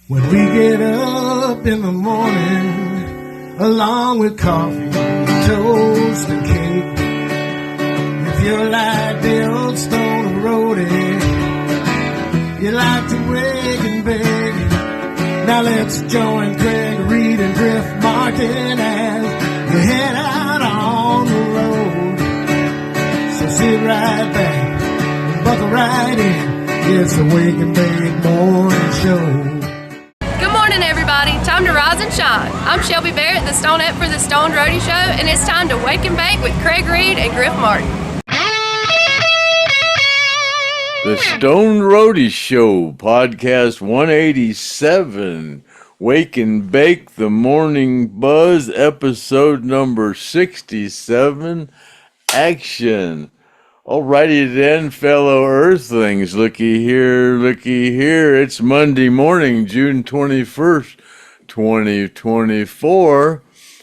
When we get up in the morning, along with coffee, toast, and cake. If you're like the old Stone Roadie, you like to wake and bake. Now let's join Craig, Reed, and Griff Martin as we head out on the road. So sit right back, buckle right in. It's the Wake and Bake Morning Show. Good morning, everybody. Time to rise and shine. I'm Shelby Barrett, the Stoned for the STONED Roadie Show, and it's time to wake and bake with Craig Reed and Griff Martin. The STONED Roadie Show, podcast 187, Wake and Bake, the Morning Buzz, episode number 67, action. Alrighty then, fellow Earthlings, looky here, it's Monday morning, June 21st, 2024,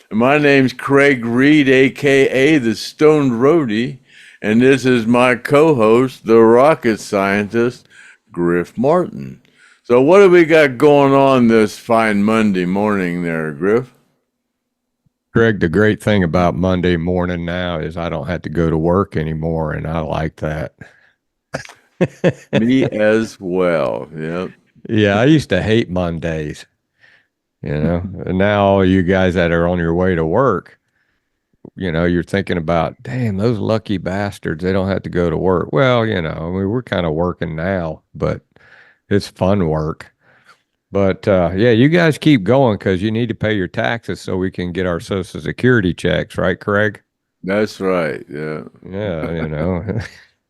and my name's Craig Reed, aka the Stoned Roadie, and this is my co-host, the rocket scientist, Griff Martin. So what do we got going on this fine Monday morning there, Griff? Greg, the great thing about Monday morning now is I don't have to go to work anymore, and I like that. Me as well, yep. Yeah, I used to hate Mondays, and now all you guys that are on your way to work, you're thinking about, damn, those lucky bastards, they don't have to go to work. Well, we're kind of working now, but it's fun work. But, yeah, you guys keep going because you need to pay your taxes so we can get our Social Security checks, right, Craig? That's right, yeah. Yeah,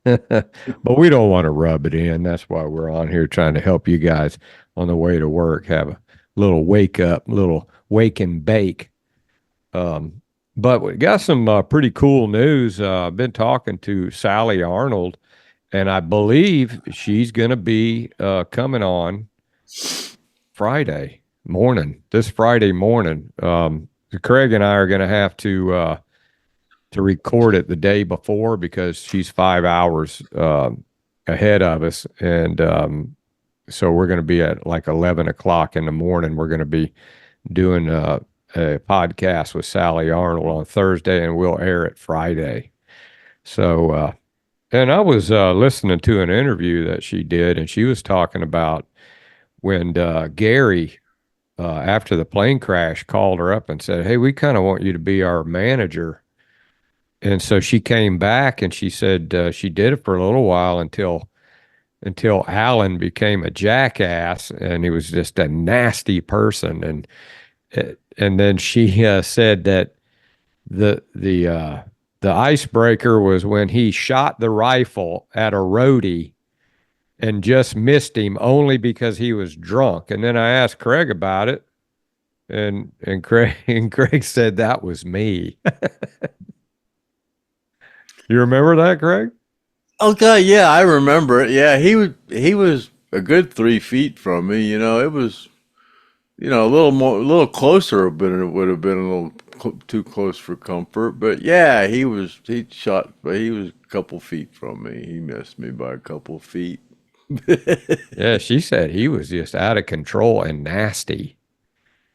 But we don't want to rub it in. That's why we're on here trying to help you guys on the way to work have a little wake and bake. But we got some pretty cool news. I've been talking to Sally Arnold, and I believe she's going to be coming on this Friday morning. Craig and I are going to have to record it the day before because she's 5 hours ahead of us. And so we're going to be at like 11 o'clock in the morning. We're going to be doing a podcast with Sally Arnold on Thursday, and we'll air it Friday. So, and I was listening to an interview that she did, and she was talking about when Gary, after the plane crash, called her up and said, hey, we kind of want you to be our manager. And so she came back and she said she did it for a little while until Alan became a jackass, and he was just a nasty person. And then she said that the icebreaker was when he shot the rifle at a roadie and just missed him only because he was drunk. And then I asked Craig about it, and Craig said that was me. You remember that, Craig? Okay, yeah, I remember it. Yeah, he was a good 3 feet from me. It was, a little closer, but it would have been a little too close for comfort. But yeah, he was a couple feet from me. He missed me by a couple feet. Yeah, she said he was just out of control and nasty,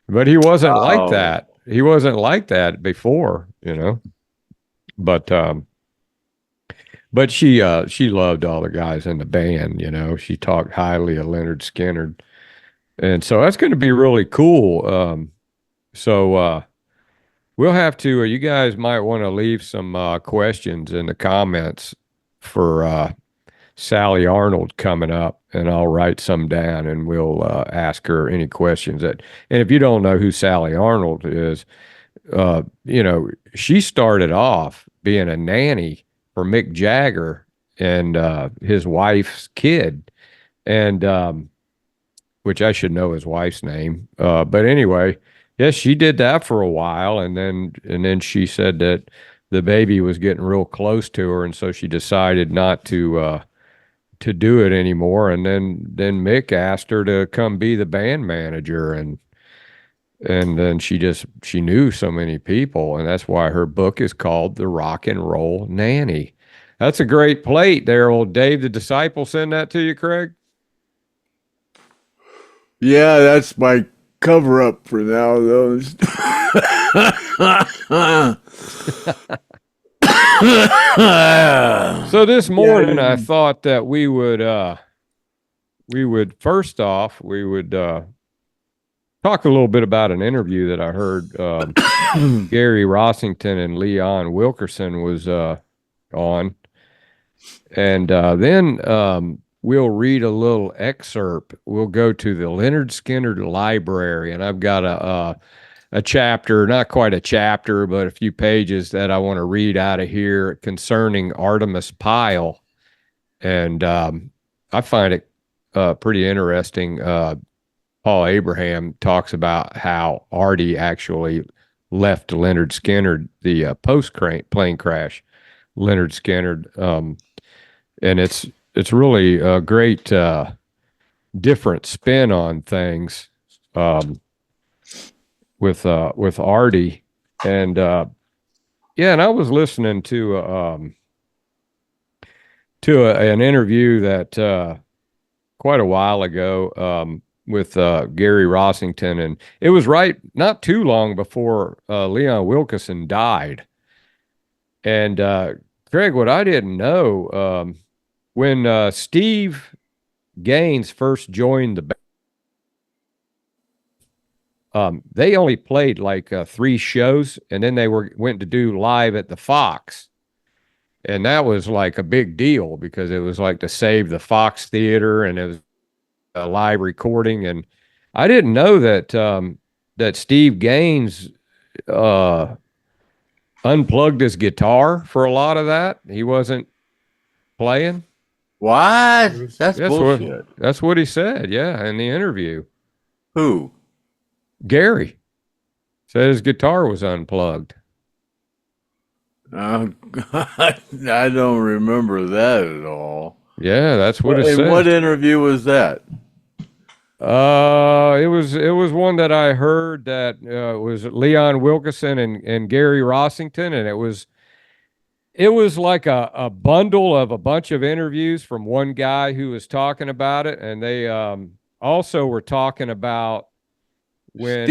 but he wasn't like that. He wasn't like that before, But she loved all the guys in the band. She talked highly of Lynyrd Skynyrd, and so that's going to be really cool. So we'll have to. You guys might want to leave some questions in the comments for Sally Arnold coming up, and I'll write some down, and we'll ask her any questions. And if you don't know who Sally Arnold is, she started off being a nanny for Mick Jagger and his wife's kid, and which I should know his wife's name. But anyway, yes, she did that for a while, and then she said that the baby was getting real close to her, and so she decided not to do it anymore. And then Mick asked her to come be the band manager, and then she knew so many people, and that's why her book is called The Rock and Roll Nanny. That's a great plate there. Old Dave the Disciple send that to you, Craig? Yeah, that's my cover up for now, though. So this morning, I thought that we would first off talk a little bit about an interview that I heard Gary Rossington and Leon Wilkerson was on, and then we'll read a little excerpt. We'll go to the Lynyrd Skynyrd library, and I've got a chapter, not quite a chapter, but a few pages that I want to read out of here concerning Artimus Pyle, and I find it pretty interesting. Paul Abraham talks about how Artie actually left Lynyrd Skynyrd, the post-plane crash, Lynyrd Skynyrd, and it's really a great different spin on things with Artie, and and I was listening to an interview that quite a while ago with Gary Rossington, and it was not too long before Leon Wilkeson died. And Craig, what I didn't know, when Steve Gaines first joined the band, they only played like 3 shows, and then they went to do live at the Fox. And that was like a big deal because it was like to save the Fox Theater, and it was a live recording. And I didn't know that that Steve Gaines unplugged his guitar for a lot of that. He wasn't playing. What? That's bullshit. That's what he said, yeah, in the interview. Who? Gary said his guitar was unplugged. I don't remember that at all. Yeah, that's what it said. What interview was that? It was one that I heard that was Leon Wilkeson and Gary Rossington, and it was like a bundle of a bunch of interviews from one guy who was talking about it, and they also were talking about when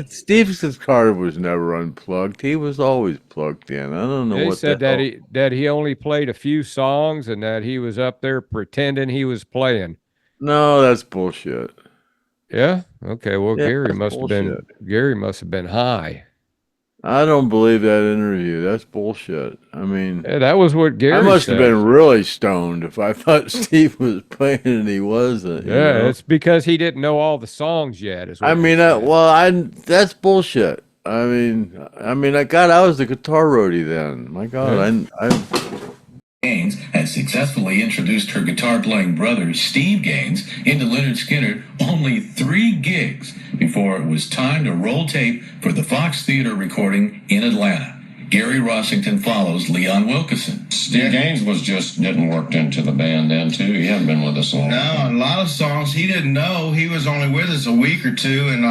Steve's guitar was never unplugged. He was always plugged in. I don't know. They what said that he only played a few songs and that he was up there pretending he was playing. No, that's bullshit. Yeah. Okay. Well, Yeah, Gary must have been high. I don't believe that interview. That's bullshit. I mean, Yeah, that was what Gary I must have said. been really stoned if I thought Steve was playing and he wasn't. you Yeah, know? it's because he didn't know all the songs yet. Is what I he mean, said. that's bullshit. I was the guitar roadie then. My God, Gaines had successfully introduced her guitar-playing brother, Steve Gaines, into Lynyrd Skynyrd only 3 gigs before it was time to roll tape for the Fox Theater recording in Atlanta. Gary Rossington follows Leon Wilkeson. Steve Gaines was just getting worked into the band then, too. He hadn't been with us a long time. No, a lot of songs he didn't know. He was only with us a week or two, and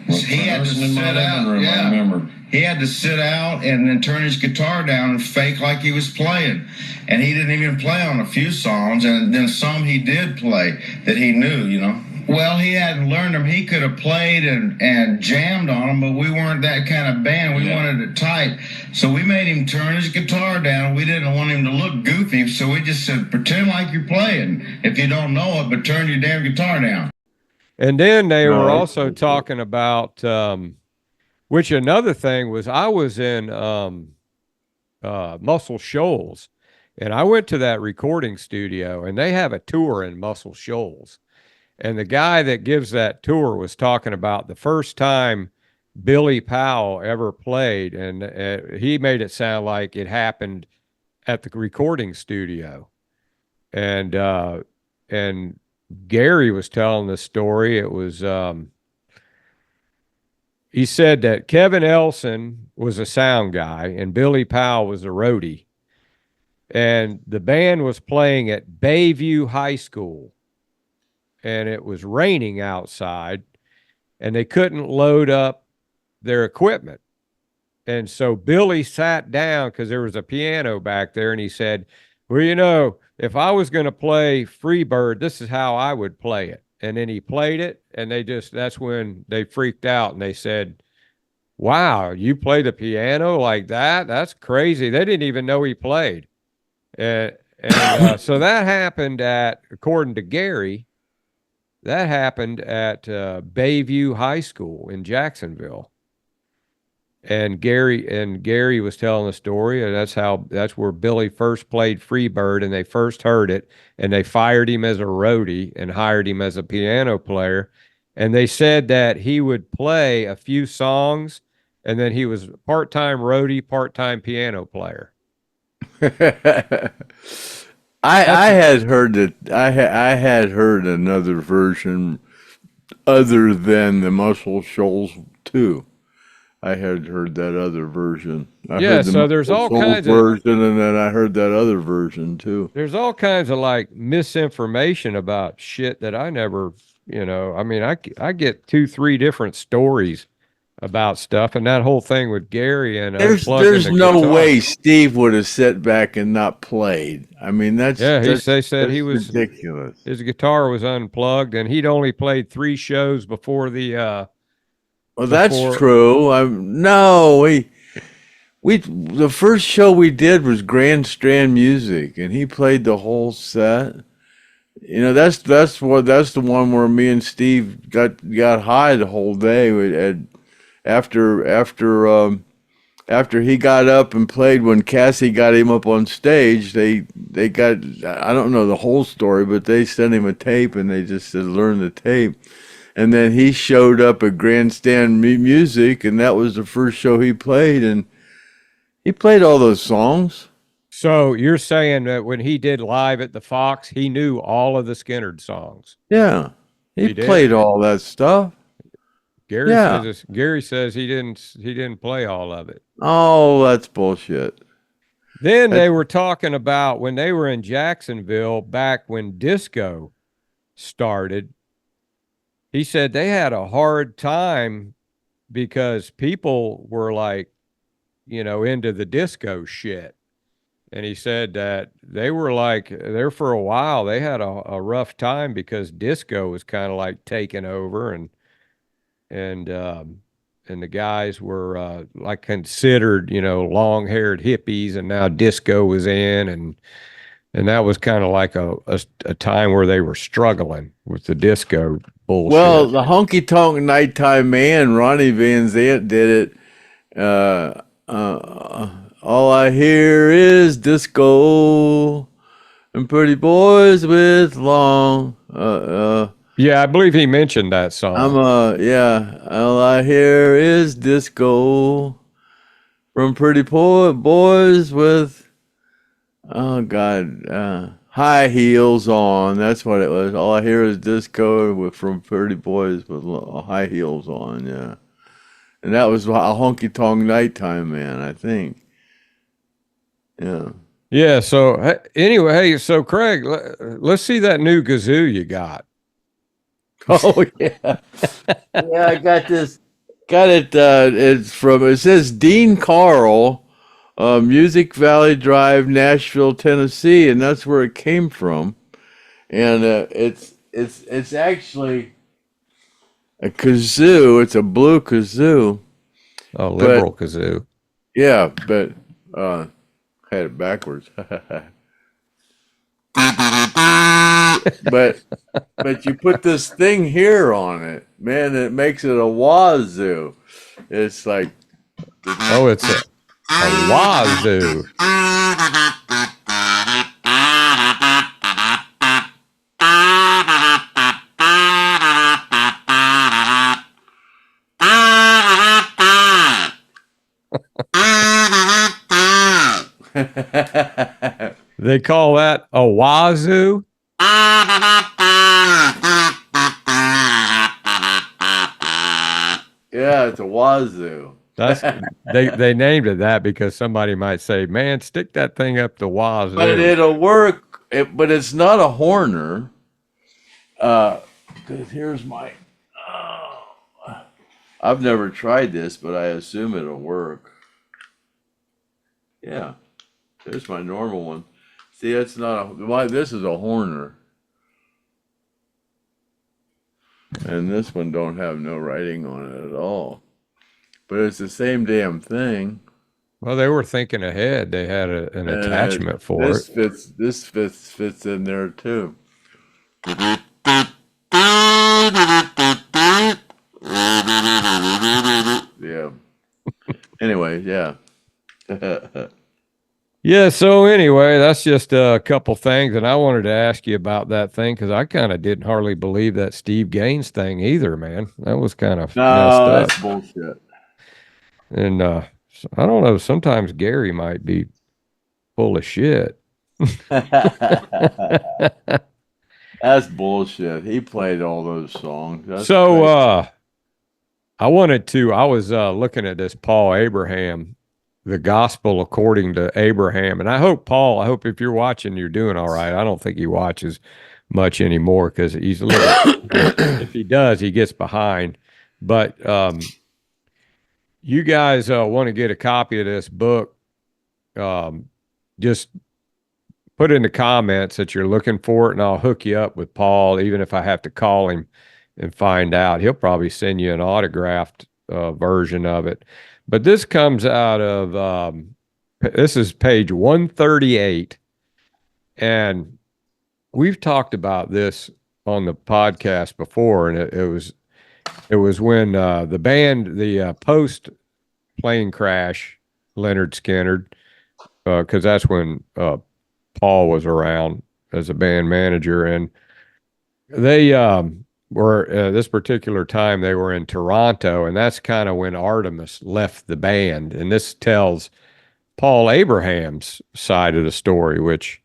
he had to sit out. I remember. He had to sit out and then turn his guitar down and fake like he was playing. And he didn't even play on a few songs, and then some he did play that he knew, you know. Well, he hadn't learned them. He could have played and jammed on them, but we weren't that kind of band. We wanted it tight. So we made him turn his guitar down. We didn't want him to look goofy, so we just said, pretend like you're playing. If you don't know it, but turn your damn guitar down. And then they were also talking about, which another thing was, I was in Muscle Shoals, and I went to that recording studio, and they have a tour in Muscle Shoals. And the guy that gives that tour was talking about the first time Billy Powell ever played, and he made it sound like it happened at the recording studio. And Gary was telling the story. It was, he said that Kevin Elson was a sound guy and Billy Powell was a roadie. And the band was playing at Bayview High School. And it was raining outside, and they couldn't load up their equipment. And so Billy sat down because there was a piano back there, and he said, well, you know, if I was going to play Freebird, this is how I would play it. and then he played it, and that's when they freaked out and they said, wow, you play the piano like that? That's crazy. They didn't even know he played. So that happened according to Gary, that happened at Bayview High School in Jacksonville. And Gary was telling the story, and that's where Billy first played Freebird, and they first heard it, and they fired him as a roadie and hired him as a piano player. And they said that he would play a few songs, and then he was part-time roadie, part-time piano player. I had heard that I had heard another version other than the Muscle Shoals too. I had heard that other version. I heard the so there's Muscle all Shoals kinds version, and then I heard that other version too. There's all kinds of like misinformation about shit that I never, I mean, I get 2-3 different stories about stuff, and that whole thing with Gary and There's unplugging the no guitar. way Steve would have sat back and not played. I mean, they said he was ridiculous. His guitar was unplugged, and he'd only played 3 shows before the. Well, that's true. The first show we did was Grand Strand Music, and he played the whole set. That's the one where me and Steve got high the whole day. After he got up and played, when Cassie got him up on stage, they got, I don't know the whole story, but they sent him a tape, and they just said, learn the tape. And then he showed up at Grandstand Music, and that was the first show he played, and he played all those songs. So you're saying that when he did live at the Fox, he knew all of the Skynyrd songs? Yeah, he played all that stuff. Gary says he didn't play all of it. Oh, that's bullshit. Then they were talking about when they were in Jacksonville back when disco started. He said they had a hard time because people were like, into the disco shit. And he said that they were like, there for a while, they had a rough time because disco was kind of like taking over, and the guys were like considered, long-haired hippies, and now disco was in, and that was kind of like a time where they were struggling with the disco bullshit. Well, the Honky Tonk Nighttime Man, Ronnie Van Zant, did it. All I hear is disco and pretty boys with long. Yeah, I believe he mentioned that song. All I hear is disco from pretty boys with, oh God, high heels on. That's what it was. All I hear is disco from pretty boys with high heels on. Yeah, and that was a Honky Tonk Nighttime Man, I think. Yeah. Yeah. So anyway, so Craig, let's see that new kazoo you got. Oh yeah, yeah. I got this. Got it. It says Dean Carl, Music Valley Drive, Nashville, Tennessee, and that's where it came from. And it's actually a kazoo. It's a blue kazoo. A liberal kazoo. Yeah, but had it backwards. but you put this thing here on it, man, it makes it a wazoo. It's like, oh, it's a wazoo. They call that a wazoo? Yeah, it's a wazoo. They named it that because somebody might say, man, stick that thing up the wazoo. But it'll work, but it's not a horner. Here's my, I've never tried this, but I assume it'll work. Yeah, there's my normal one. See, it's not this is a horner. And this one don't have no writing on it at all. But it's the same damn thing. Well, they were thinking ahead. They had an attachment for this it. Fits in there too. Yeah. Anyway, yeah. Yeah, so anyway, that's just a couple things, and I wanted to ask you about that thing because I kind of didn't hardly believe that Steve Gaines thing either, man. That was kind of messed up. That's bullshit. And I don't know, sometimes Gary might be full of shit. That's bullshit. He played all those songs. That's so crazy. I was looking at this Paul Abraham, the gospel according to Abraham. And I hope if you're watching, you're doing all right. I don't think he watches much anymore because he's a little, if he does, he gets behind. But you guys want to get a copy of this book, just put in the comments that you're looking for it, and I'll hook you up with Paul, even if I have to call him and find out. He'll probably send you an autographed version of it. But this comes out of, this is page 138. And we've talked about this on the podcast before. And it was when the band, the post plane crash, Lynyrd Skynyrd, because that's when Paul was around as a band manager. And they, were this particular time they were in Toronto, and that's kind of when Artimus left the band. And this tells Paul Abraham's side of the story, which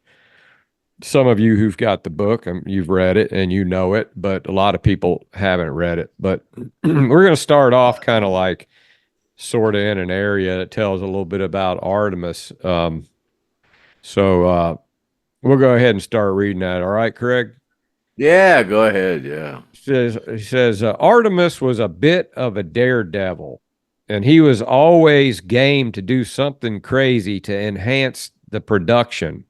some of you who've got the book, you've read it and you know it, but a lot of people haven't read it. But we're going to start off kind of like sort of in an area that tells a little bit about Artimus. So we'll go ahead and start reading that. All right, Craig? Yeah, go ahead. Yeah. He says Artimus was a bit of a daredevil, and he was always game to do something crazy to enhance the production.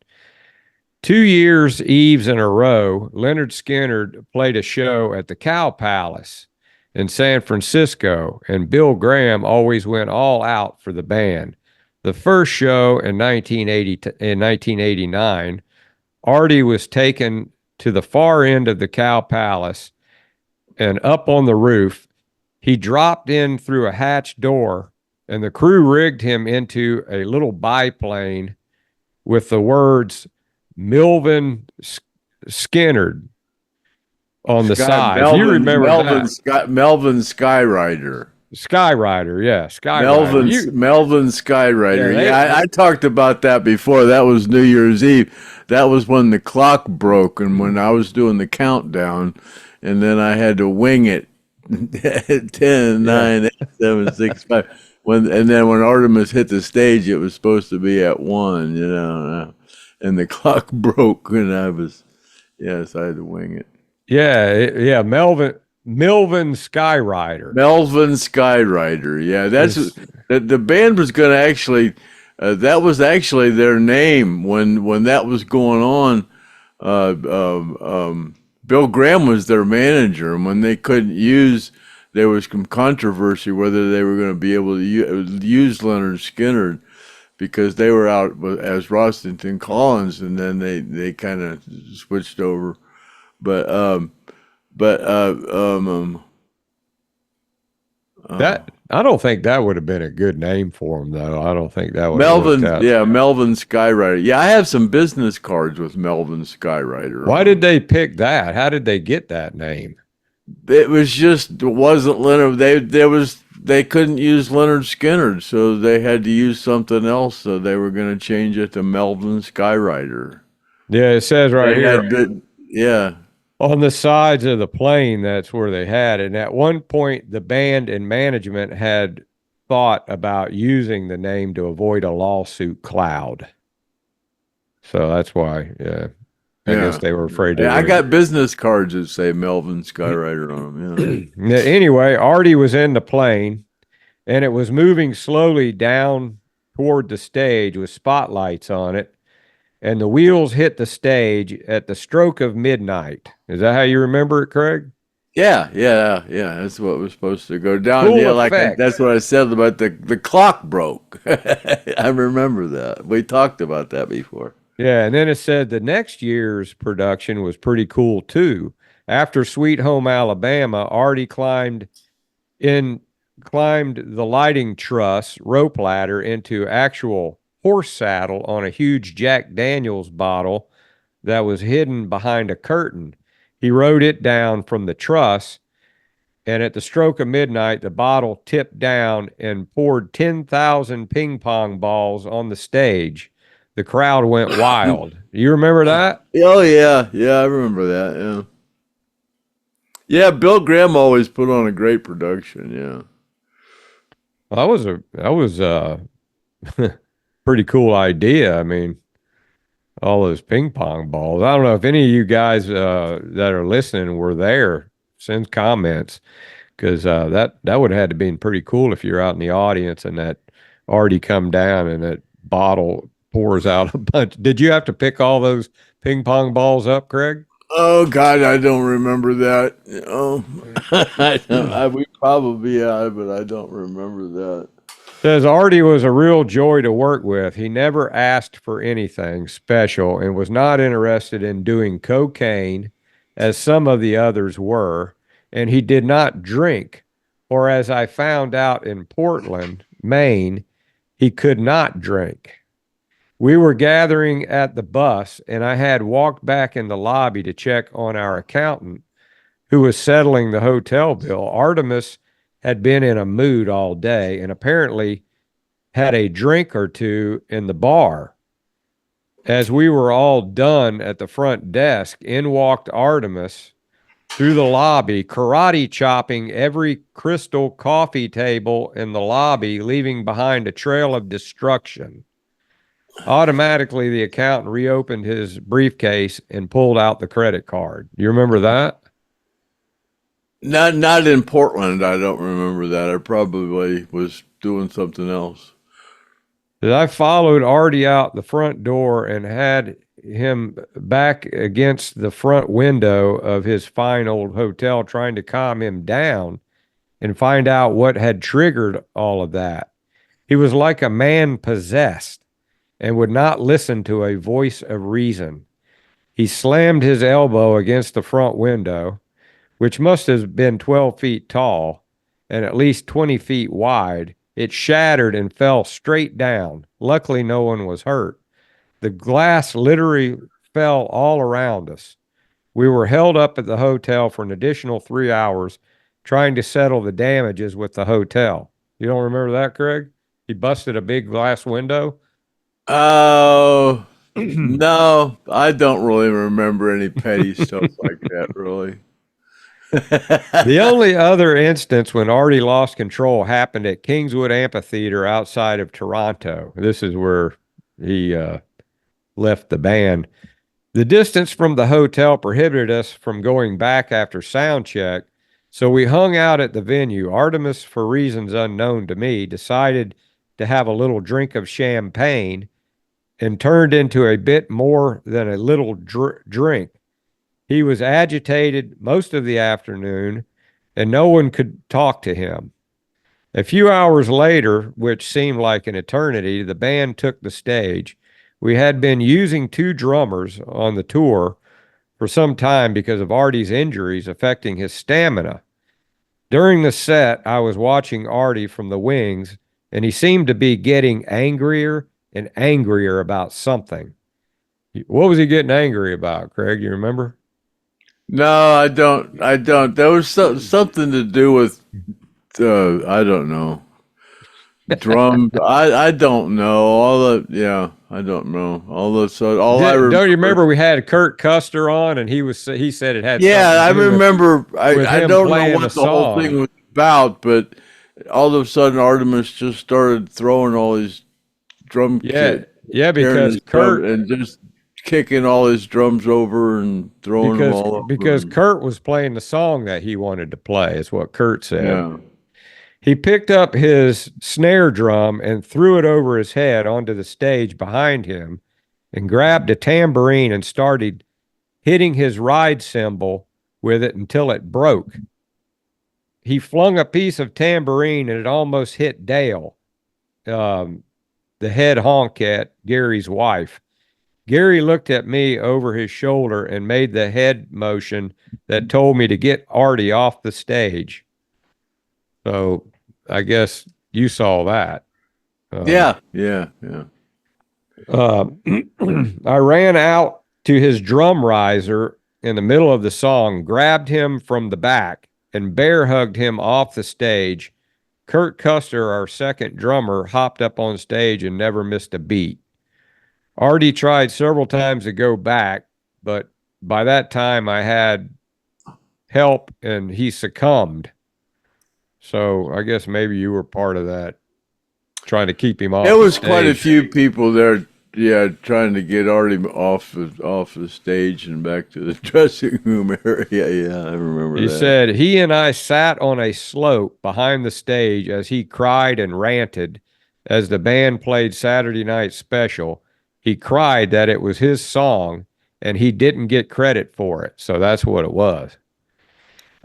2 years eves in a row, Lynyrd Skynyrd played a show at the Cow Palace in San Francisco, and Bill Graham always went all out for the band. The first show in 1989, Artie was taken to the far end of the Cow Palace, and up on the roof, he dropped in through a hatch door, and the crew rigged him into a little biplane with the words Melvin Skynyrd on the side. You remember that? Melvin Skyrider. Skyrider, yeah. Skyrider. Melvin Skyrider. Yeah, I talked about that before. That was New Year's Eve. That was when the clock broke and when I was doing the countdown, and then I had to wing it. 10, 9, 8, 7, 6, 5. And then when Artemis hit the stage, it was supposed to be at 1, you know. And the clock broke, and I had to wing it. Yeah, Melvin Skyrider. Melvin Skyrider. Yeah, that's the band was going to actually. That was actually their name when that was going on. Bill Graham was their manager, and when they couldn't use, there was some controversy whether they were going to be able to use Lynyrd Skynyrd because they were out as Rostington Collins, and then they kind of switched over. But that I don't think that would have been a good name for him, though. I don't think that would Melvin. Yeah, Melvin Skyrider. Yeah, I have some business cards with Melvin Skyrider. Why did they pick that? How did they get that name? It wasn't Lynyrd. They couldn't use Lynyrd Skynyrd, so they had to use something else. So they were going to change it to Melvin Skyrider. Yeah, it says right here. Yeah. On the sides of the plane, that's where they had it. And at one point, the band and management had thought about using the name to avoid a lawsuit cloud. So that's why, I guess they were afraid to. Yeah, I got business cards that say Melvin Skyrider on them. Yeah. Anyway, Artie was in the plane, and it was moving slowly down toward the stage with spotlights on it. And the wheels hit the stage at the stroke of midnight. Is that how you remember it, Craig? Yeah, yeah, yeah. That's what was supposed to go down. Cool Yeah, effect. that's what I said about the clock broke. I remember that. We talked about that before. Yeah, and then it said the next year's production was pretty cool too. After Sweet Home Alabama, Artie climbed the lighting truss rope ladder into actual horse saddle on a huge Jack Daniels bottle that was hidden behind a curtain. He rode it down from the truss, and at the stroke of midnight, the bottle tipped down and poured 10,000 ping pong balls on the stage. The crowd went wild. You remember that? Oh yeah, yeah, I remember that. Yeah, yeah. Bill Graham always put on a great production. Yeah. Well, that was a pretty cool idea. I mean, all those ping pong balls. I don't know if any of you guys that are listening were there. Send comments, because that would have had to been pretty cool if you're out in the audience and that already come down and that bottle pours out a bunch. Did you have to pick all those ping pong balls up, Craig? Oh God, I don't remember that. We probably but I don't remember that. Says Artie was a real joy to work with. He never asked for anything special and was not interested in doing cocaine as some of the others were, and he did not drink, or as I found out in Portland, Maine, he could not drink. We were gathering at the bus, and I had walked back in the lobby to check on our accountant who was settling the hotel bill. Artimus had been in a mood all day and apparently had a drink or two in the bar. As we were all done at the front desk, in walked Artimus through the lobby, karate chopping every crystal coffee table in the lobby, leaving behind a trail of destruction. Automatically, the accountant reopened his briefcase and pulled out the credit card. You remember that? Not in Portland. I don't remember that. I probably was doing something else. I followed Artie out the front door and had him back against the front window of his fine old hotel, trying to calm him down and find out what had triggered all of that. He was like a man possessed and would not listen to a voice of reason. He slammed his elbow against the front window, which must have been 12 feet tall and at least 20 feet wide. It shattered and fell straight down. Luckily, no one was hurt. The glass literally fell all around us. We were held up at the hotel for an additional 3 hours trying to settle the damages with the hotel. You don't remember that, Craig? He busted a big glass window. Oh, no, I don't really remember any petty stuff like that, really. The only other instance when Artie lost control happened at Kingswood Amphitheater outside of Toronto. This is where he left the band. The distance from the hotel prohibited us from going back after sound check, so we hung out at the venue. Artimus, for reasons unknown to me, decided to have a little drink of champagne and turned into a bit more than a little drink. He was agitated most of the afternoon, and no one could talk to him. A few hours later, which seemed like an eternity, the band took the stage. We had been using 2 drummers on the tour for some time because of Artie's injuries affecting his stamina. During the set, I was watching Artie from the wings, and he seemed to be getting angrier and angrier about something. What was he getting angry about, Craig? You remember? No, I don't. There was something to do with, I don't know, drums. I don't know. I don't know. Don't you remember we had Kurt Custer on, and he said it had. Yeah, I remember. I don't know playing what the whole thing was about, but all of a sudden Artemis just started throwing all his drum kit. Yeah, because Kurt and just kicking all his drums over and throwing them all over. Because Kurt was playing the song that he wanted to play, is what Kurt said. Yeah. He picked up his snare drum and threw it over his head onto the stage behind him and grabbed a tambourine and started hitting his ride cymbal with it until it broke. He flung a piece of tambourine and it almost hit Dale, the head honk at Gary's wife. Gary looked at me over his shoulder and made the head motion that told me to get Artie off the stage. So I guess you saw that. Yeah. I ran out to his drum riser in the middle of the song, grabbed him from the back, and bear hugged him off the stage. Kurt Custer, our second drummer, hopped up on stage and never missed a beat. Artie tried several times to go back, but by that time I had help and he succumbed. So I guess maybe you were part of that, trying to keep him off. There was quite a few people there, trying to get Artie off the stage and back to the dressing room area. Yeah, I remember that. He said, he and I sat on a slope behind the stage as he cried and ranted as the band played Saturday Night Special. He cried that it was his song and he didn't get credit for it. So that's what it was.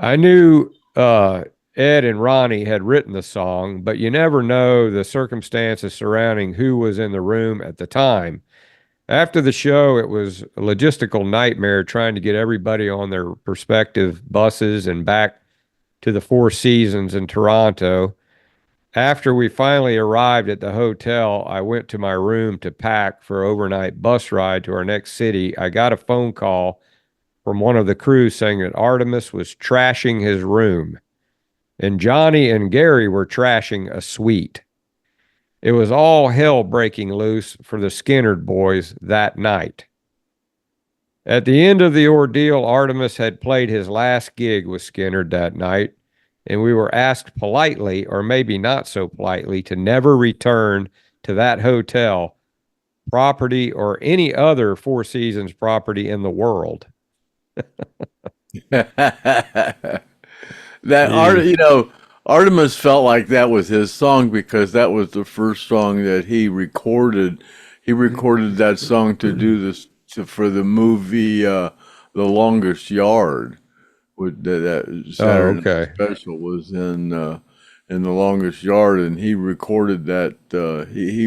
I knew Ed and Ronnie had written the song, but you never know the circumstances surrounding who was in the room at the time. After the show, it was a logistical nightmare trying to get everybody on their respective buses and back to the Four Seasons in Toronto. After we finally arrived at the hotel, I went to my room to pack for overnight bus ride to our next city. I got a phone call from one of the crew saying that Artimus was trashing his room, and Johnny and Gary were trashing a suite. It was all hell breaking loose for the Skynyrd boys that night. At the end of the ordeal, Artimus had played his last gig with Skynyrd that night, and we were asked politely, or maybe not so politely, to never return to that hotel, property, or any other Four Seasons property in the world. Artimus felt like that was his song because that was the first song that he recorded. He recorded that song to do this for the movie The Longest Yard. That Saturday special was in The Longest Yard, and he recorded that. He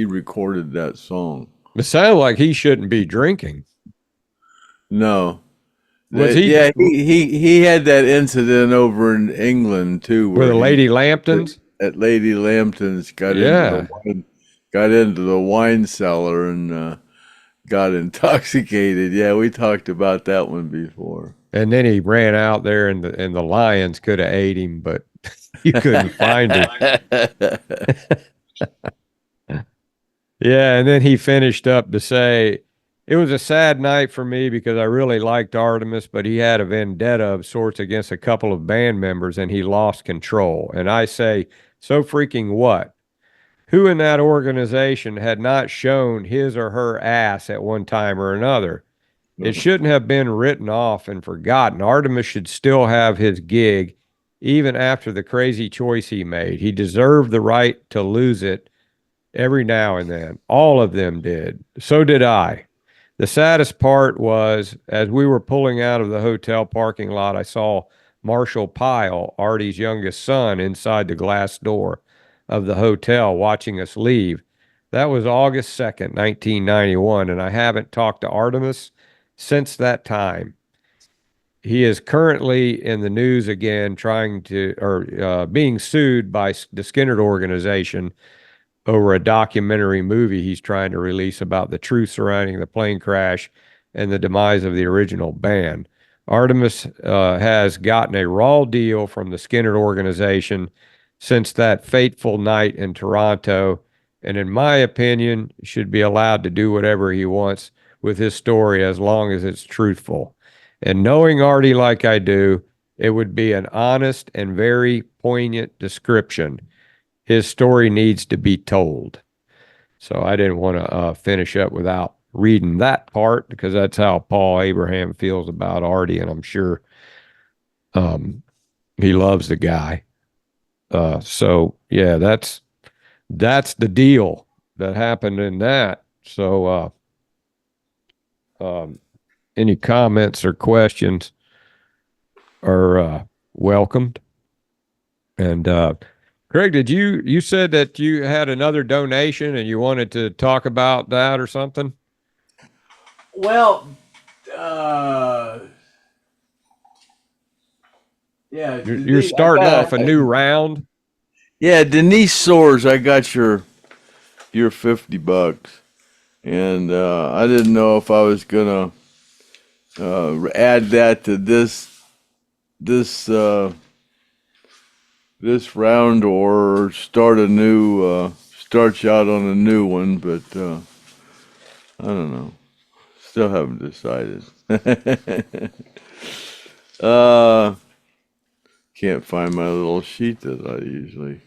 recorded that song. It sounded like he shouldn't be drinking. No. Was he? Yeah, he had that incident over in England too, where the Lady Lambtons at Lady Lambton's got into the wine cellar and got intoxicated. Yeah, we talked about that one before. And then he ran out there, and the lions could have ate him, but you couldn't find him. Yeah, and then he finished up to say, it was a sad night for me because I really liked Artimus, but he had a vendetta of sorts against a couple of band members, and he lost control. And I say, so freaking what? Who in that organization had not shown his or her ass at one time or another? It shouldn't have been written off and forgotten. Artimus should still have his gig, even after the crazy choice he made. He deserved the right to lose it every now and then. All of them did. So did I. The saddest part was, as we were pulling out of the hotel parking lot, I saw Marshall Pyle, Artie's youngest son, inside the glass door of the hotel watching us leave. That was August 2nd, 1991, and I haven't talked to Artimus since that time. He is currently in the news again, being sued by the Skynyrd organization over a documentary movie he's trying to release about the truth surrounding the plane crash and the demise of the original band. Artimus has gotten a raw deal from the Skynyrd organization since that fateful night in Toronto, and in my opinion, should be allowed to do whatever he wants with his story as long as it's truthful. And knowing Artie like I do, it would be an honest and very poignant description. His story needs to be told. So I didn't want to finish up without reading that part, because that's how Paul Abraham feels about Artie, and I'm sure he loves the guy. So yeah, that's the deal that happened in that. So any comments or questions are welcomed. And Craig, did you said that you had another donation and you wanted to talk about that or something? Well, yeah, You're starting off a new round. Yeah, Denise Soares, I got your $50, and I didn't know if I was gonna add that to this round or start you out on a new one, but I don't know. Still haven't decided. Can't find my little sheet that I usually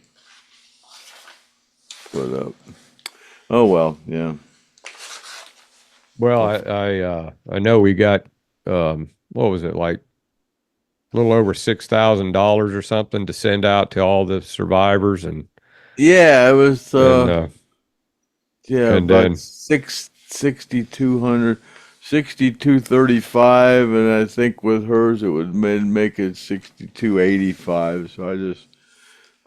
put up. Oh well, yeah. Well, I know we got what was it, like a little over $6,000 or something to send out to all the survivors, and yeah, it was and about then 6,200, 6,235, and I think with hers it would make it 6,285. So I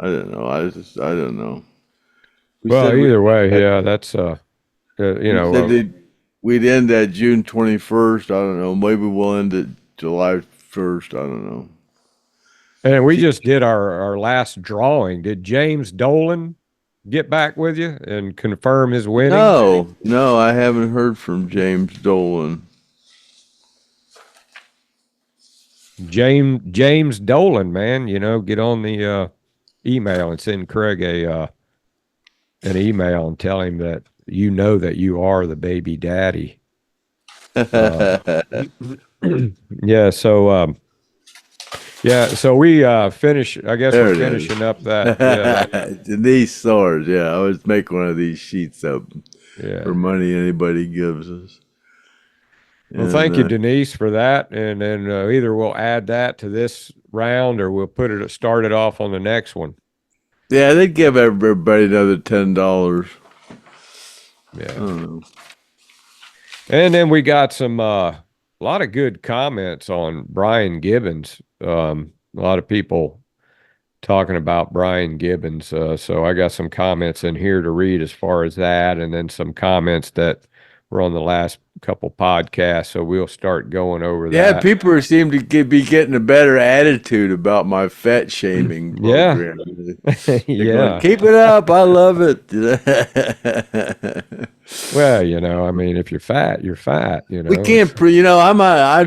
don't know. I don't know. Well, either way, yeah, that's we'd end at June 21st. I don't know. Maybe we'll end at July 1st. I don't know. And we just did our last drawing. Did James Dolan get back with you and confirm his winning? No, I haven't heard from James Dolan. James Dolan, man, get on the email and send Craig an email and tell him that that you are the baby daddy. Yeah, so we finish. I guess we're finishing up that. Yeah. Denise Soares. Yeah, I always make one of these sheets up for money anybody gives us. Well, thank you, Denise, for that. And then either we'll add that to this round or we'll start it off on the next one. Yeah, they'd give everybody another $10. Yeah. And then we got some a lot of good comments on Brian Gibbons. A lot of people talking about Brian Gibbons. So I got some comments in here to read as far as that, and then some comments that were on the last couple podcasts. So we'll start going over that. Yeah, people seem to be getting a better attitude about my fat shaming program. Yeah. Keep it up. I love it. Well, I mean, if you're fat, you're fat. We can't. I'm I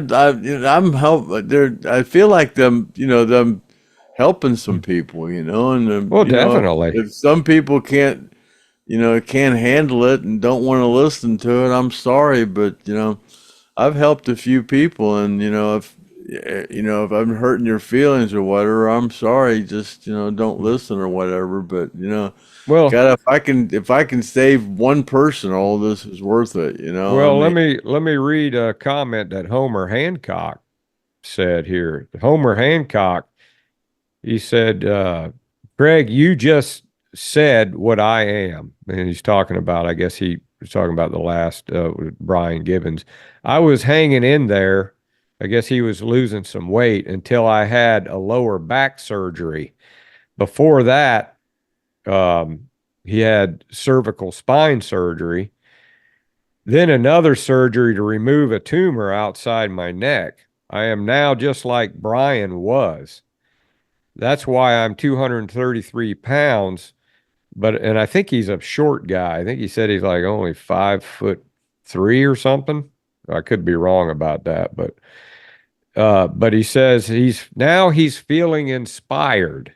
feel like them helping some people. And well, definitely. If some people can't handle it and don't want to listen to it, I'm sorry, but I've helped a few people, and if I'm hurting your feelings or whatever, I'm sorry. Just don't listen or whatever. But well, God, if I can save one person, all this is worth it. Well, let me read a comment that Homer Hancock said here. Homer Hancock, he said, Craig, you just said what I am. And he's talking about, I guess he was talking about the last Brian Gibbons. I was hanging in there. I guess he was losing some weight until I had a lower back surgery. Before that, he had cervical spine surgery, then another surgery to remove a tumor outside my neck. I am now just like Brian was. That's why I'm 233 pounds. And I think he's a short guy. I think he said he's like only 5'3" or something. I could be wrong about that, but he says he's feeling inspired.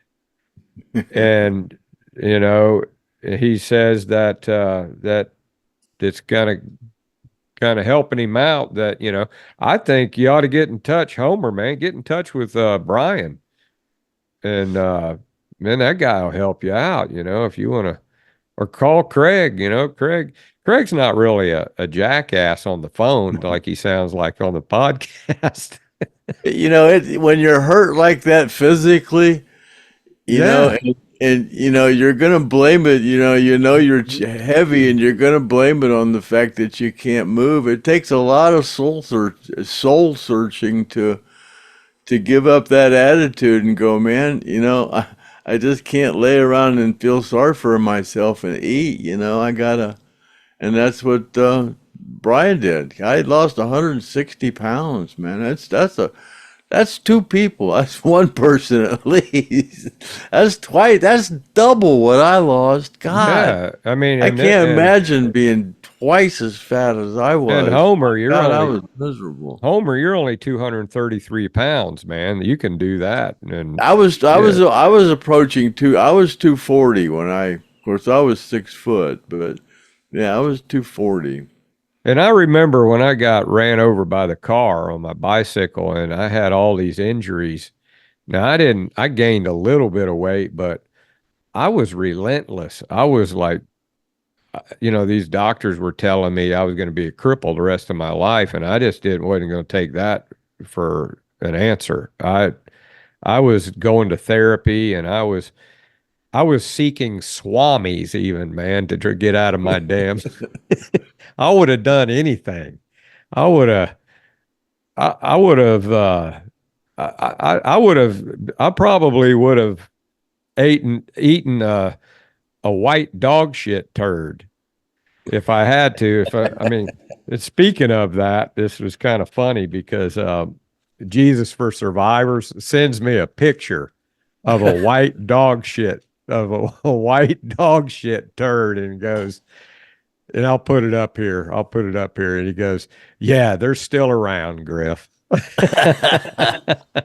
And he says that it's kind of helping him out, that I think you ought to get in touch, Homer, man. Get in touch with Brian. And man, that guy will help you out, if you want to, or call Craig. Craig's not really a jackass on the phone like he sounds like on the podcast. When you're hurt like that physically, and you're gonna blame it. You're heavy, and you're gonna blame it on the fact that you can't move. It takes a lot of soul searching to to give up that attitude and go, man, I just can't lay around and feel sorry for myself and eat, I gotta, and that's what Brian did. I lost 160 pounds, man. That's two people. That's one person at least. That's twice. That's double what I lost. God, Yeah, I mean, I can't imagine being twice as fat as I was. And Homer, I was miserable. Homer, you're only 233 pounds, man. You can do that. And I was approaching I was 240 when of course I was 6 foot, but yeah, I was 240. And I remember when I got ran over by the car on my bicycle and I had all these injuries. Now I gained a little bit of weight, but I was relentless. I was like, these doctors were telling me I was going to be a cripple the rest of my life. And I just wasn't going to take that for an answer. I was going to therapy and I was seeking swamis even, man, to get out of my damn. I would have done anything. I probably would have eaten a white dog shit turd if I had to. I mean, speaking of that, this was kind of funny because Jesus for Survivors sends me a picture of a white dog shit white dog shit turd and goes, and I'll put it up here. And he goes, yeah, they're still around, Griff.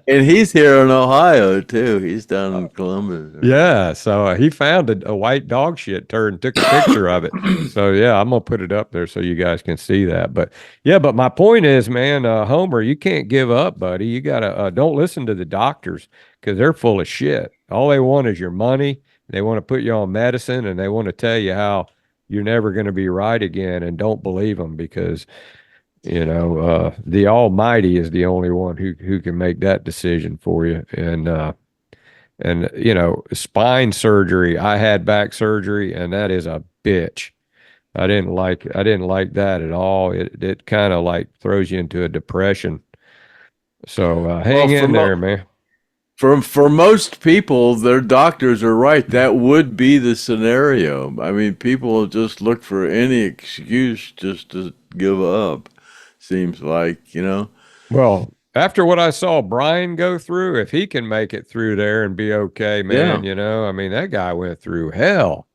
And he's here in Ohio too. He's down in Columbus. Yeah, so he found a white dog shit turd and took a picture of it. So yeah, I'm gonna put it up there so you guys can see that. But yeah, but my point is, man, Homer, you can't give up, buddy. You gotta don't listen to the doctors because they're full of shit. All they want is your money. They want to put you on medicine, and they want to tell you how you're never going to be right again, and don't believe them because, the Almighty is the only one who can make that decision for you. And spine surgery, I had back surgery, and that is a bitch. I didn't like that at all. It kind of like throws you into a depression. So hang in there, man. For most people, their doctors are right. That would be the scenario. I mean, people just look for any excuse just to give up, seems like, Well, after what I saw Brian go through, if he can make it through there and be okay, man, I mean, that guy went through hell.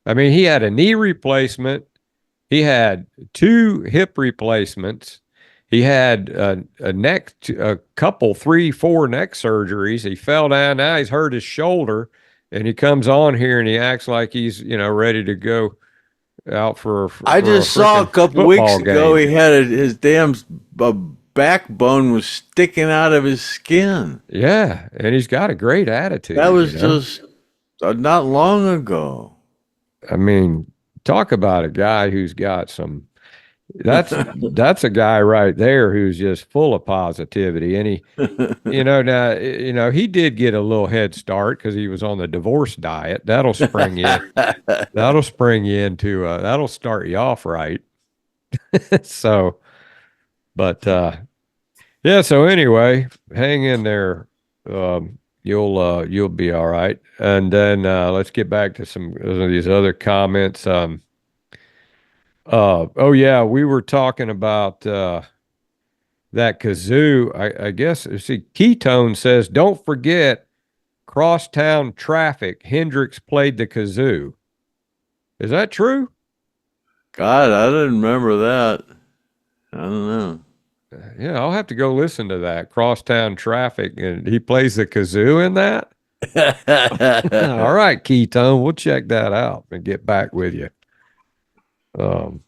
I mean, he had a knee replacement. He had 2 hip replacements. He had a couple, 3, 4 neck surgeries. He fell down. Now he's hurt his shoulder, and he comes on here and he acts like he's, ready to go out for I just saw a couple weeks ago he had his damn backbone was sticking out of his skin. Yeah, and he's got a great attitude. That was just not long ago. I mean, talk about a guy who's got some. That's a guy right there who's just full of positivity. And he, he did get a little head start because he was on the divorce diet. That'll spring you. That'll start you off right. So, but yeah. So anyway, hang in there. You'll be all right. And then let's get back to some of these other comments. Oh yeah, we were talking about that kazoo. I guess, see, Ketone says, don't forget crosstown traffic. Hendrix played the kazoo. Is that true? God, I didn't remember that. I don't know. Yeah, I'll have to go listen to that. Crosstown traffic, and he plays the kazoo in that. All right, Ketone, we'll check that out and get back with you. Oh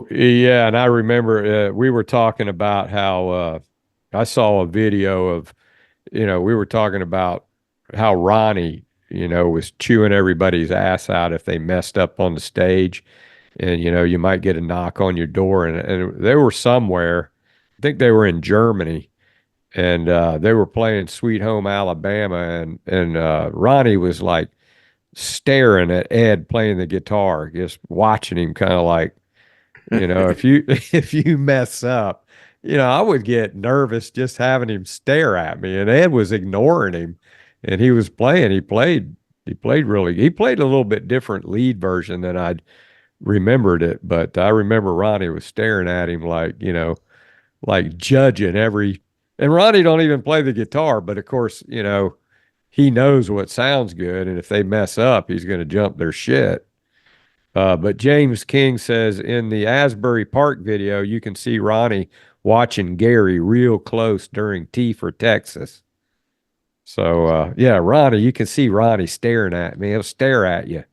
yeah, and I remember we were talking about how I saw a video of, we were talking about how Ronnie, was chewing everybody's ass out if they messed up on the stage, and you might get a knock on your door, and they were somewhere. I think they were in Germany, and they were playing Sweet Home Alabama, and Ronnie was like staring at Ed playing the guitar, just watching him, kind of like, if you if you mess up, I would get nervous just having him stare at me. And Ed was ignoring him, and he was playing. He played he played a little bit different lead version than I'd remembered it, but I remember Ronnie was staring at him like, like judging every. And Ronnie don't even play the guitar, but of course, he knows what sounds good, and if they mess up, he's going to jump their shit. But James King says in the Asbury Park video, you can see Ronnie watching Gary real close during T for Texas. So, yeah, Ronnie, you can see Ronnie staring at me. He'll stare at you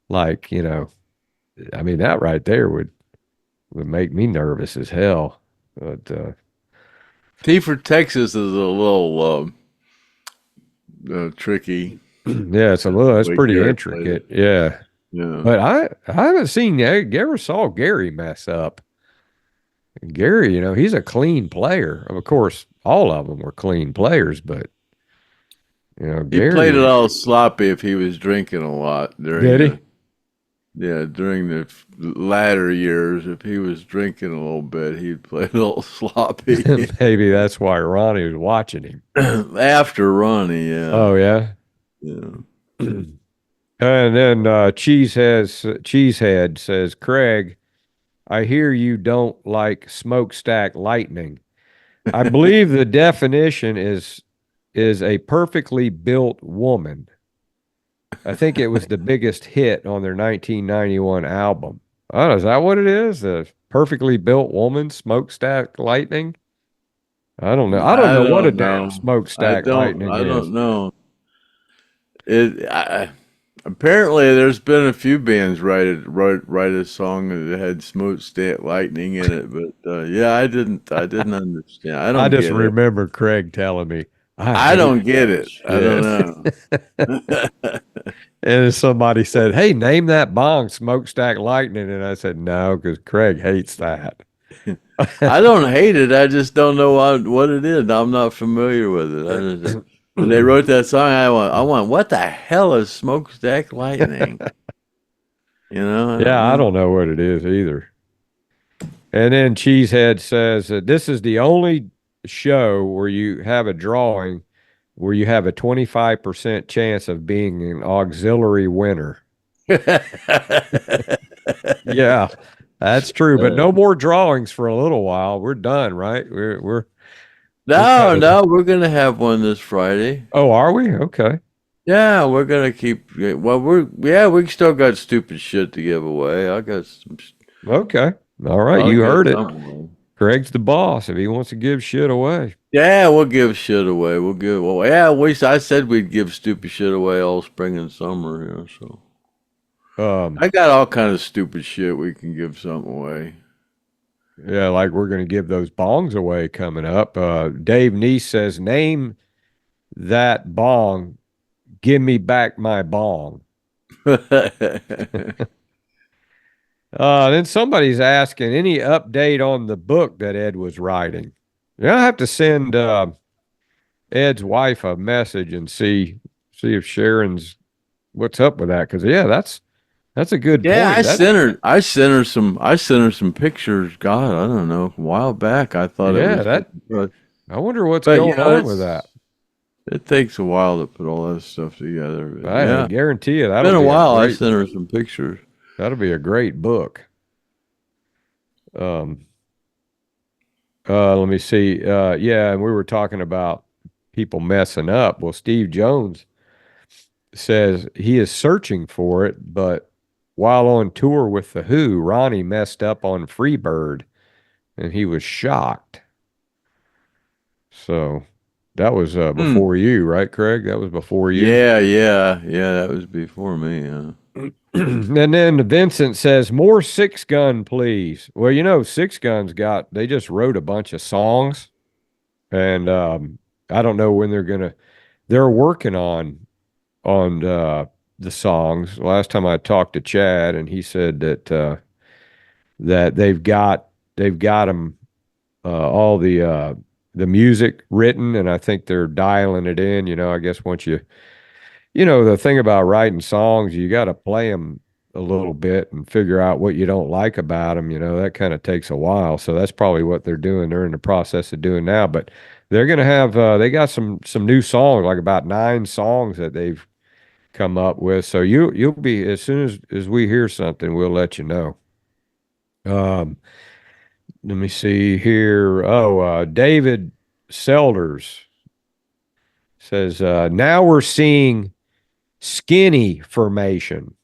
like, I mean, that right there would make me nervous as hell. But T for Texas is a little tricky. Yeah, it's pretty intricate. Yeah. Yeah. But I haven't seen, ever saw Gary mess up. Gary, he's a clean player. Of course, all of them were clean players, but Gary, he played it all sloppy if he was drinking a lot during during the latter years. If he was drinking a little bit, he'd play a little sloppy. Maybe that's why Ronnie was watching him. After Ronnie, yeah. Oh, yeah? Yeah. And then Cheesehead says, Craig, I hear you don't like smokestack lightning. I believe the definition is a perfectly built woman. I think it was the biggest hit on their 1991 album. Oh, is that what it is? A perfectly built woman, smokestack lightning? I don't know. I don't know what a damn smokestack lightning is. I don't know. Apparently, there's been a few bands write a song that had smokestack lightning in it, but yeah, I didn't understand. I just remember Craig telling me. I don't get it. I don't know. And somebody said, "Hey, name that bong smokestack lightning," and I said, "No, because Craig hates that." I don't hate it. I just don't know what it is. I'm not familiar with it. When they wrote that song, I went, what the hell is smokestack lightning? I don't know what it is either. And then Cheesehead says this is the only show where you have a drawing where you have a 25% chance of being an auxiliary winner. Yeah, that's true. But no more drawings for a little while. We're done, right? We're we're gonna have one this Friday. Oh, are we? Okay. Yeah, we're gonna keep. Well, we still got stupid shit to give away. I got some. Okay. All right, you heard it. Craig's the boss. If he wants to give shit away. Yeah, we'll give shit away. I said we'd give stupid shit away all spring and summer. So. I got all kind of stupid shit we can give something away. Yeah, like we're going to give those bongs away coming up. Dave Neese says, name that bong. Give me back my bong. Then somebody's asking, any update on the book that Ed was writing? Yeah, I have to send Ed's wife a message and see if Sharon's what's up with that. Because that's a good point. I sent her some pictures. God, I don't know, a while back. I thought I wonder what's going on with that. It takes a while to put all that stuff together. I guarantee you that'll been a while. I sent her some pictures. That'll be a great book. Let me see. And we were talking about people messing up. Well, Steve Jones says he is searching for it, but while on tour with The Who, Ronnie messed up on Freebird, and he was shocked. So that was before you, right, Craig? That was before you? Yeah, that was before me, yeah. And then Vincent says, more Six Gun, please. Well, Six Gun's they just wrote a bunch of songs, and I don't know when they're working on the songs. Last time I talked to Chad, and he said that they've got them all the the music written, and I think they're dialing it in. I guess once the thing about writing songs, you got to play them a little bit and figure out what you don't like about them. That kind of takes a while. So that's probably what they're doing. They're in the process of doing now, but they're going to have, they got some new songs, like about 9 songs that they've come up with. So you'll be, as soon as we hear something, we'll let you know. Let me see here. David Selders says, now we're seeing skinny formation.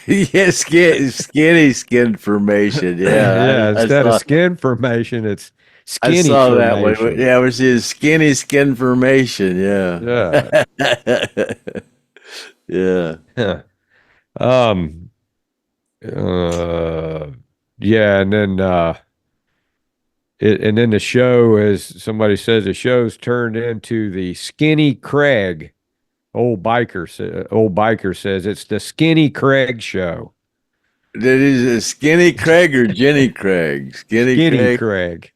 Yeah, skinny skin formation. Yeah, Yeah, instead of skin formation, it's I skinny saw that one. formation. Yeah, we're seeing skinny skin formation. Yeah. Yeah. Yeah. Um, uh, yeah, and then the show, as somebody says, the show's turned into the Skinny Craig. Old biker says it's the Skinny Craig show. That is a Skinny Craig or Jenny Craig? Skinny Craig.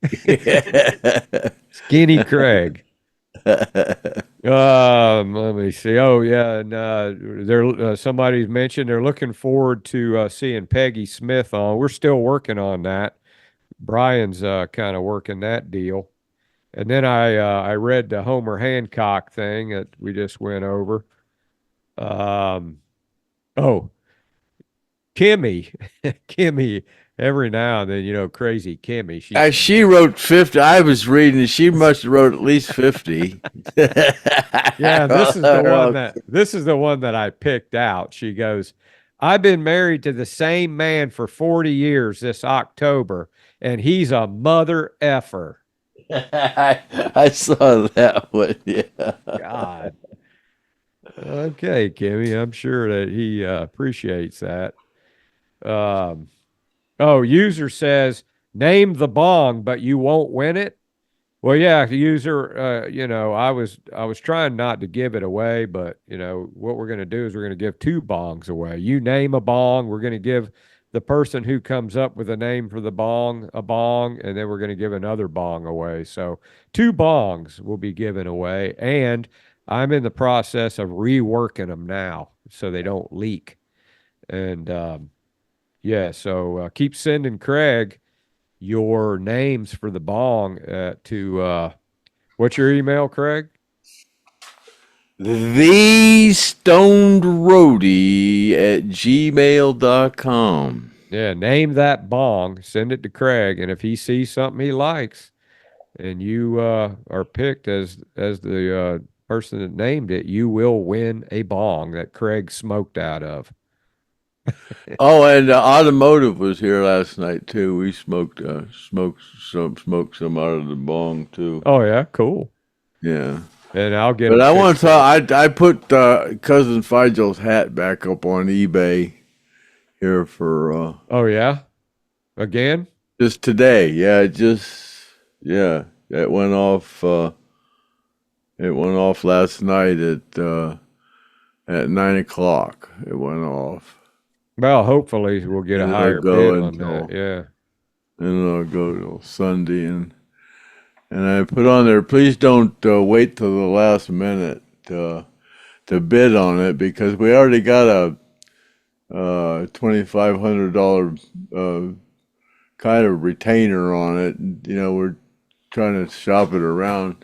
Skinny Craig. Let me see. Oh yeah, and somebody's mentioned they're looking forward to seeing Peggy Smith on. We're still working on that. Brian's kind of working that deal. And then I read the Homer Hancock thing that we just went over. Oh, Kimmy, Kimmy. Every now and then, crazy Kimmy. She wrote 50. I was reading. She must have wrote at least 50. Yeah, this is the one that I picked out. She goes, I've been married to the same man for 40 years this October, and he's a mother effer. I saw that one. Yeah. God. Okay, Kimmy. I'm sure that he appreciates that. User says, name the bong, but you won't win it. Well, yeah, user, I was trying not to give it away, but what we're going to do is we're going to give 2 bongs away. You name a bong, we're going to give the person who comes up with a name for the bong a bong, and then we're going to give another bong away. So 2 bongs will be given away, and I'm in the process of reworking them now so they don't leak. And so keep sending Craig your names for the bong to what's your email, Craig? The Stoned Roadie at gmail.com. Yeah, name that bong, send it to Craig, and if he sees something he likes and you are picked as the person that named it, you will win a bong that Craig smoked out of. Oh, and Automotive was here last night too. We smoked some out of the bong too. Oh yeah, cool. Yeah. And I'll get. But I want to talk. I put Cousin Figel's hat back up on eBay here for. Oh yeah, again. Just today, yeah. It went off. It went off last night at 9:00. It went off. Well, hopefully we'll get a higher bid on that. Yeah. And I'll go till Sunday, and I put on there, please don't wait till the last minute to bid on it, because we already got a $2,500 kind of retainer on it. We're trying to shop it around,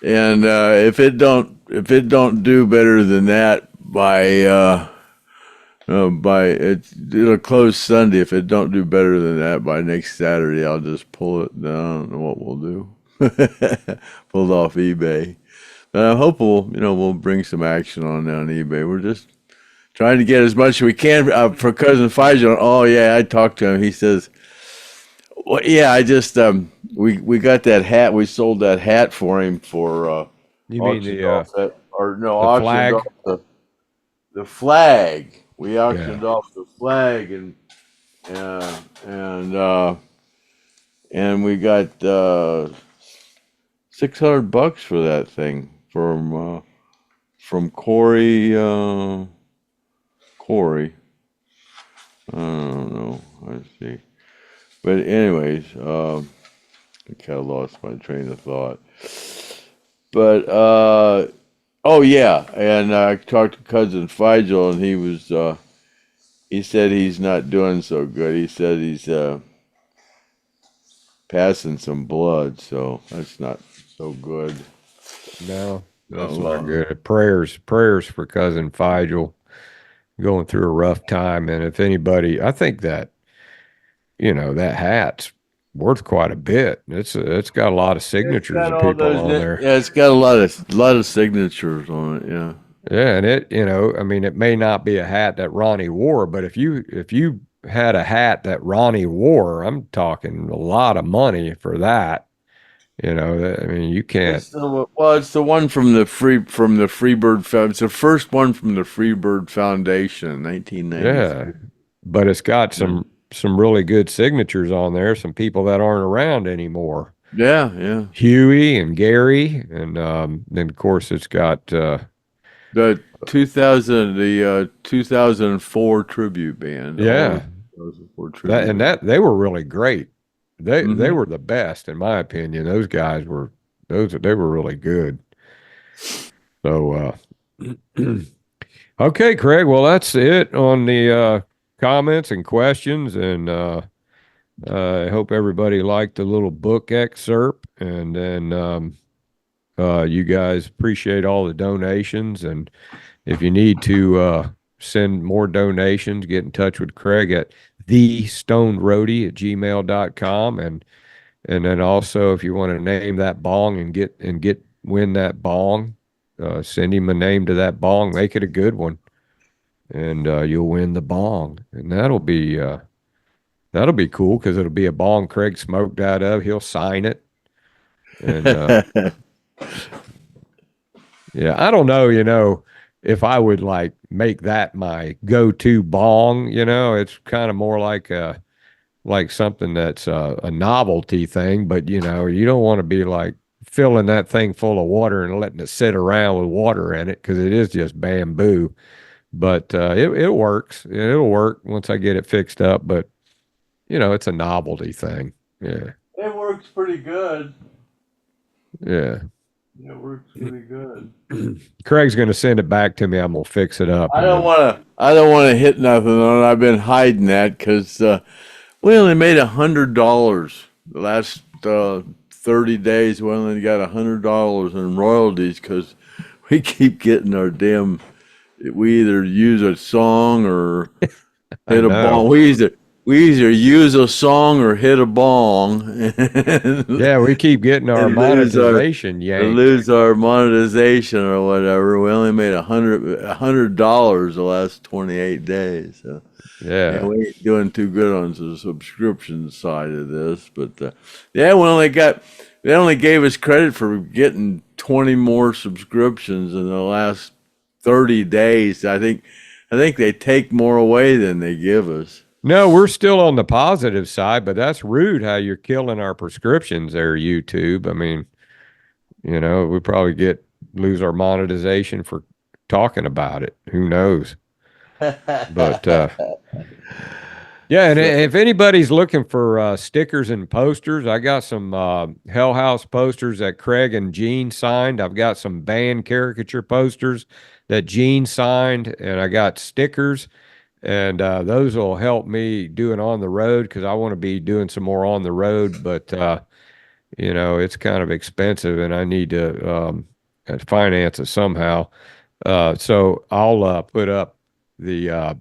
and if it don't do better than that it'll close Sunday. If it don't do better than that by next Saturday, I'll just pull it down. I don't know what we'll do. Pulled off eBay. But I hope we'll bring some action on eBay. We're just trying to get as much as we can for Cousin Fajon. Oh yeah, I talked to him. He says, well, yeah, I just we got that hat. We sold that hat for him for you mean the flag? The flag. We auctioned off the flag, and we got $600 for that thing from Corey. Corey, I don't know. Let's see, but anyways, I kind of lost my train of thought. But oh yeah, and I talked to cousin Figel, and he said he's not doing so good. He said he's passing some blood, so that's not so good. No, that's not good. Prayers for cousin Figel, going through a rough time. And if anybody, I think that, that hat's worth quite a bit. It's got a lot of signatures of people on there. Yeah, it's got a lot of signatures on it. Yeah. Yeah, and it may not be a hat that Ronnie wore, but if you had a hat that Ronnie wore, I'm talking a lot of money for that. You can't. It's the one from the Freebird Foundation. It's the first one from the Freebird Foundation, 1990. Yeah, but it's got some really good signatures on there. Some people that aren't around anymore. Yeah. Huey and Gary, and then of course it's got the 2004 tribute band. Yeah, 2004 tribute. That they were really great. They were the best in my opinion. Those guys were they were really good. So okay, Craig. Well, that's it on the comments and questions, and I hope everybody liked the little book excerpt, and then you guys appreciate all the donations, and if you need to send more donations, get in touch with Craig at thestonedroadie@gmail.com, and then also if you want to name that bong and win that bong, send him a name to that bong, make it a good one, and you'll win the bong, and that'll be cool because it'll be a bong Craig smoked out of. He'll sign it, and yeah, I don't know, if I would like make that my go-to bong. It's kind of more like something that's a novelty thing, but you don't want to be like filling that thing full of water and letting it sit around with water in it, because it is just bamboo. But it works. It'll work once I get it fixed up, but it's a novelty thing. Yeah. It works pretty good. Yeah. It works pretty good. Craig's going to send it back to me. I'm going to fix it up. I don't want to hit nothing on it. I've been hiding that because we only made $100 the last 30 days. We only got $100 in royalties because we keep getting our damn. We either use a song or hit a bong. We either use a song or hit a bong. Yeah, we keep getting our monetization yanked. Lose our monetization or whatever. We only made $100 the last 28 days. So. Yeah, we ain't doing too good on the subscription side of this, but they only gave us credit for getting 20 more subscriptions in the last 30 days. I think they take more away than they give us. No, we're still on the positive side, but that's rude how you're killing our prescriptions there, YouTube. I mean, we probably lose our monetization for talking about it. Who knows? But yeah, and if anybody's looking for stickers and posters, I got some Hell House posters that Craig and Gene signed. I've got some band caricature posters that Gene signed, and I got stickers. And those will help me doing on the road, because I want to be doing some more on the road. But, it's kind of expensive, and I need to finance it somehow. So I'll put up the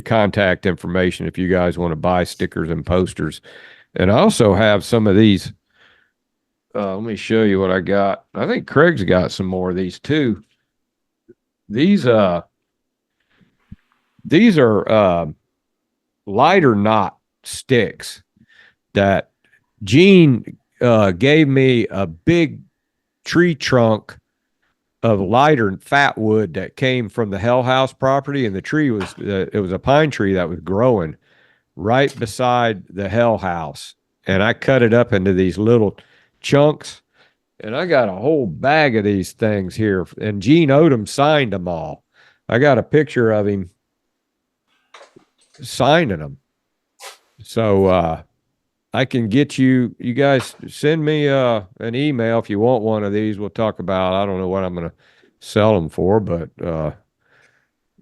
contact information if you guys want to buy stickers and posters. And I also have some of these. Let me show you what I got. I think Craig's got some more of these too. These are lighter knot sticks that Gene gave me a big tree trunk of lighter fat wood that came from the Hell House property, and the tree was it was a pine tree that was growing right beside the Hell House, and I cut it up into these little chunks, and I got a whole bag of these things here, and Gene Odom signed them all. I got a picture of him signing them. So I can get you guys send me an email if you want one of these. We'll talk about, I don't know what I'm going to sell them for, but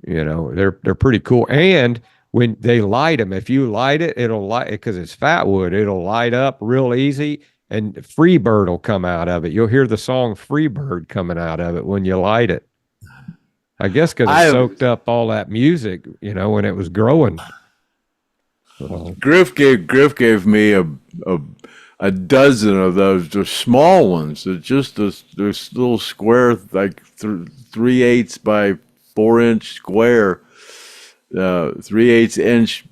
they're pretty cool. And when they light them, if you light it, it'll light, because it's fat wood, it'll light up real easy, and Freebird will come out of it. You'll hear the song Freebird coming out of it when you light it. I guess because it soaked up all that music, when it was growing. Griff gave me a dozen of those, the small ones. They're just this little square, like 3/8 by 4-inch square, 3/8 inch,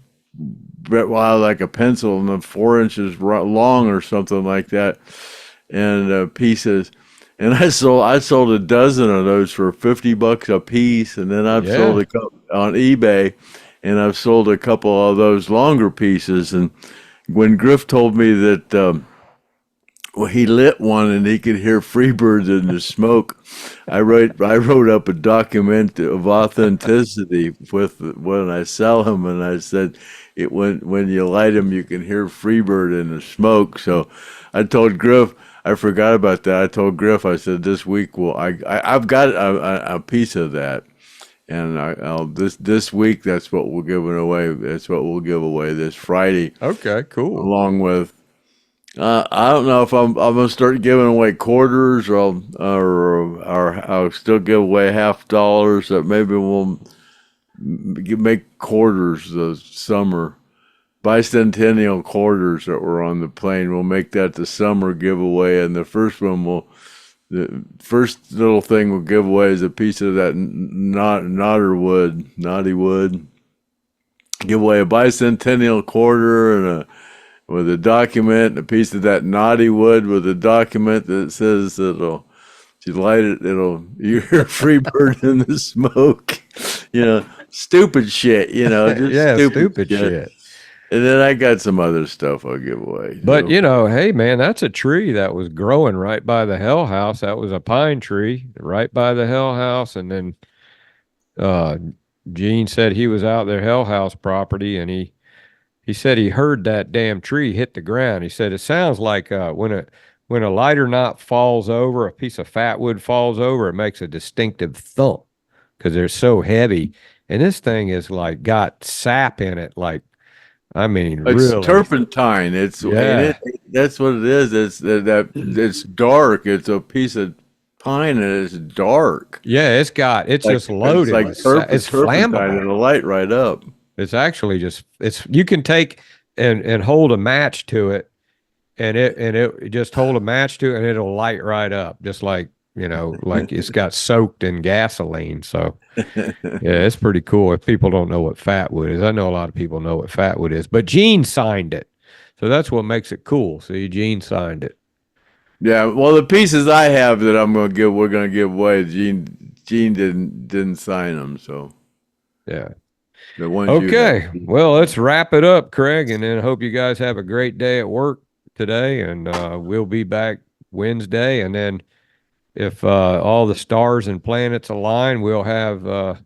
like a pencil, and then 4 inches long or something like that, and pieces. And I sold a dozen of those for $50 a piece, and then I've sold a couple on eBay. And I've sold a couple of those longer pieces. And when Griff told me that he lit one and he could hear Freebirds in the smoke, I wrote up a document of authenticity with when I sell them, and I said, when you light them, you can hear Freebird in the smoke. So I told Griff, I forgot about that. I told Griff, I said, this week I've got a piece of that. And I'll this week, that's what we're giving away. That's what we'll give away this Friday. Okay, cool. Along with, I don't know if I'm gonna start giving away quarters, or I'll still give away $50. That maybe we'll make quarters this summer, bicentennial quarters that were on the plane. We'll make that the summer giveaway, and the first one the first little thing we'll give away is a piece of that knotty wood. Give away a bicentennial quarter and with a document, a piece of that knotty wood with a document that says if you light it, you hear Freebird in the smoke. Stupid shit. Just stupid shit. And then I got some other stuff I'll give away. But, hey, man, that's a tree that was growing right by the Hell House. That was a pine tree right by the Hell House. And then Gene said he was out there Hell House property, and he said he heard that damn tree hit the ground. He said it sounds like when a lighter knot falls over, a piece of fat wood falls over, it makes a distinctive thump because they're so heavy. And this thing is like got sap in it, like, I mean, it's really. Turpentine. That's what it is. It's dark. It's a piece of pine and it's dark. Yeah, it's just loaded. It's like it's flammable. It'll light right up. It's actually you can take and hold a match to it, and it just hold a match to it, and it'll light right up, just like like it's got soaked in gasoline. So yeah, it's pretty cool. If people don't know what fatwood is, I know a lot of people know what fatwood is, but Gene signed it. So that's what makes it cool. See, Gene signed it. Yeah. Well, the pieces I have that we're going to give away, Gene didn't sign them. So yeah. The ones okay. Well, let's wrap it up, Craig. And then I hope you guys have a great day at work today. And we'll be back Wednesday. And then if all the stars and planets align, we'll have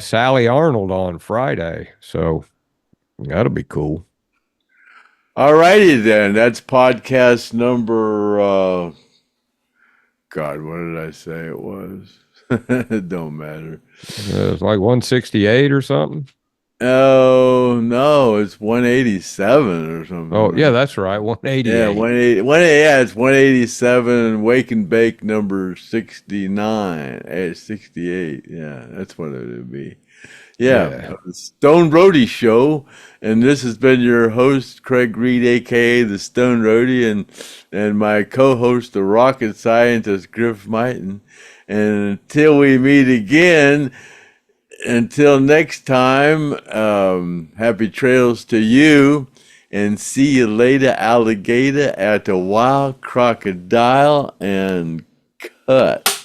Sally Arnold on Friday. So that'll be cool. All righty then. That's podcast number, God, what did I say it was? It don't matter. It's like 168 or something. Oh no, it's 187 or something. Oh yeah, that's right, 188. Yeah, 180. Yeah, it's 187. Wake and Bake number 69, 68. Yeah, that's what it would be. Yeah. Stone Roadie Show, and this has been your host Craig Reed, aka the Stone Roadie, and my co-host, the rocket scientist Griff Mighton. And until we meet again, until next time, happy trails to you, and see you later, alligator, at the Wild Crocodile, and cut.